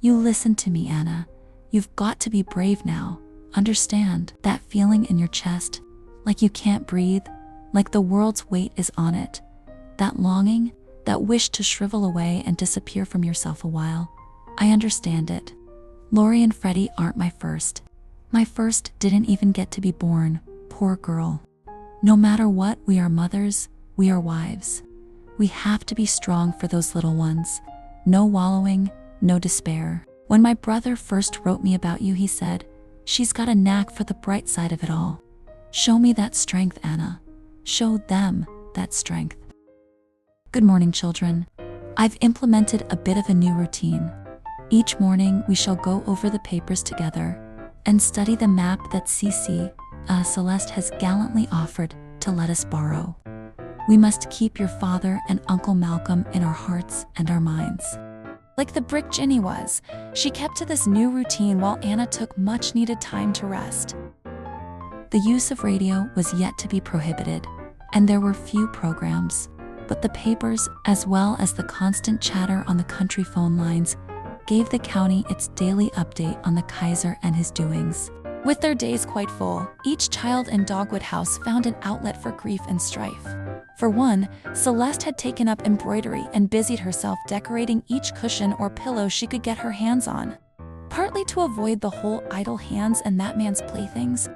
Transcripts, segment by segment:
You listen to me, Anna. You've got to be brave now. Understand that feeling in your chest, like you can't breathe, like the world's weight is on it. That longing, that wish to shrivel away and disappear from yourself a while. I understand it. Lori and Freddie aren't my first. My first didn't even get to be born, poor girl. No matter what, we are mothers, we are wives. We have to be strong for those little ones. No wallowing, no despair. When my brother first wrote me about you, he said, "She's got a knack for the bright side of it all." Show me that strength, Anna. Show them that strength. Good morning, children. I've implemented a bit of a new routine. Each morning, we shall go over the papers together and study the map that Celeste has gallantly offered to let us borrow. We must keep your father and Uncle Malcolm in our hearts and our minds. Like the brick Ginny was, she kept to this new routine while Anna took much-needed time to rest. The use of radio was yet to be prohibited, and there were few programs, but the papers, as well as the constant chatter on the country phone lines, gave the county its daily update on the Kaiser and his doings. With their days quite full, each child in Dogwood House found an outlet for grief and strife. For one, Celeste had taken up embroidery and busied herself decorating each cushion or pillow she could get her hands on, partly to avoid the whole idle hands and that man's playthings,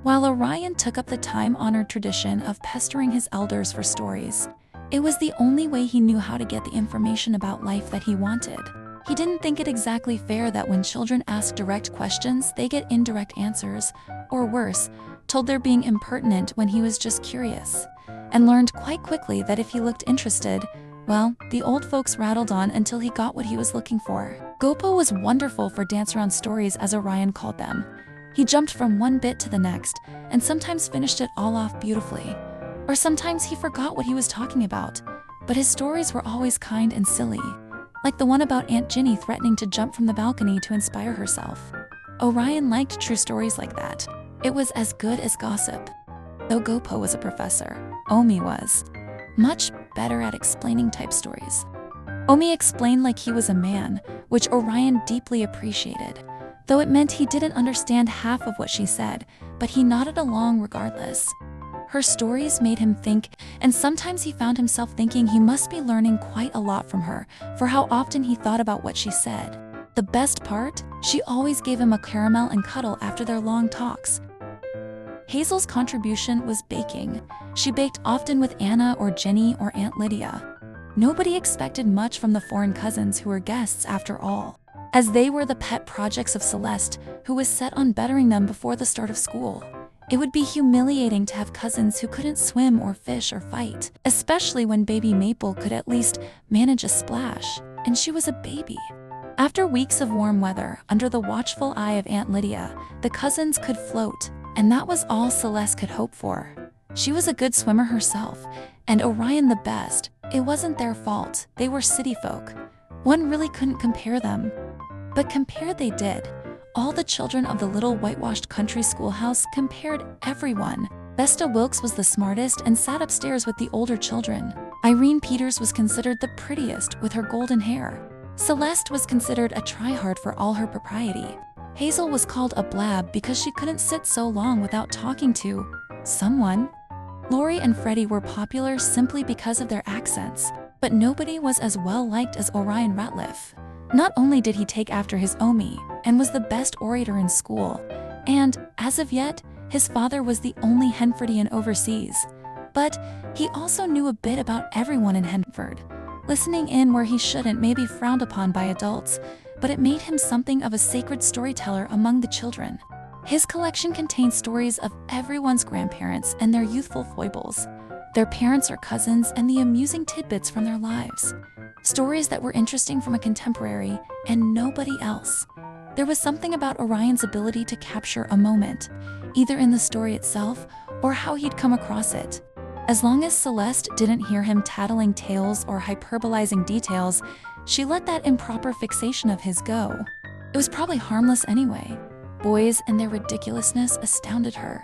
while Orion took up the time-honored tradition of pestering his elders for stories. It was the only way he knew how to get the information about life that he wanted. He didn't think it exactly fair that when children ask direct questions, they get indirect answers, or worse, told they're being impertinent when he was just curious, and learned quite quickly that if he looked interested, well, the old folks rattled on until he got what he was looking for. Gopo was wonderful for dance-around stories, as Orion called them. He jumped from one bit to the next, and sometimes finished it all off beautifully. Or sometimes he forgot what he was talking about, but his stories were always kind and silly, like the one about Aunt Ginny threatening to jump from the balcony to inspire herself. Orion liked true stories like that. It was as good as gossip. Though Gopo was a professor, Omi was much better at explaining type stories. Omi explained like he was a man, which Orion deeply appreciated, though it meant he didn't understand half of what she said, but he nodded along regardless. Her stories made him think, and sometimes he found himself thinking he must be learning quite a lot from her for how often he thought about what she said. The best part? She always gave him a caramel and cuddle after their long talks. Hazel's contribution was baking. She baked often with Anna or Jenny or Aunt Lydia. Nobody expected much from the foreign cousins who were guests after all, as they were the pet projects of Celeste, who was set on bettering them before the start of school. It would be humiliating to have cousins who couldn't swim or fish or fight, especially when baby Maple could at least manage a splash, and she was a baby. After weeks of warm weather, under the watchful eye of Aunt Lydia, the cousins could float, and that was all Celeste could hope for. She was a good swimmer herself, and Orion the best. It wasn't their fault, they were city folk. One really couldn't compare them. But compare they did. All the children of the little whitewashed country schoolhouse compared everyone. Vesta Wilkes was the smartest and sat upstairs with the older children. Irene Peters was considered the prettiest with her golden hair. Celeste was considered a tryhard for all her propriety. Hazel was called a blab because she couldn't sit so long without talking to someone. Lori and Freddie were popular simply because of their accents, but nobody was as well liked as Orion Ratliff. Not only did he take after his Omi and was the best orator in school, and, as of yet, his father was the only Henfordian overseas, but he also knew a bit about everyone in Henford. Listening in where he shouldn't may be frowned upon by adults, but it made him something of a sacred storyteller among the children. His collection contained stories of everyone's grandparents and their youthful foibles, their parents or cousins, and the amusing tidbits from their lives. Stories that were interesting from a contemporary and nobody else. There was something about Orion's ability to capture a moment, either in the story itself or how he'd come across it. As long as Celeste didn't hear him tattling tales or hyperbolizing details, she let that improper fixation of his go. It was probably harmless anyway. Boys and their ridiculousness astounded her.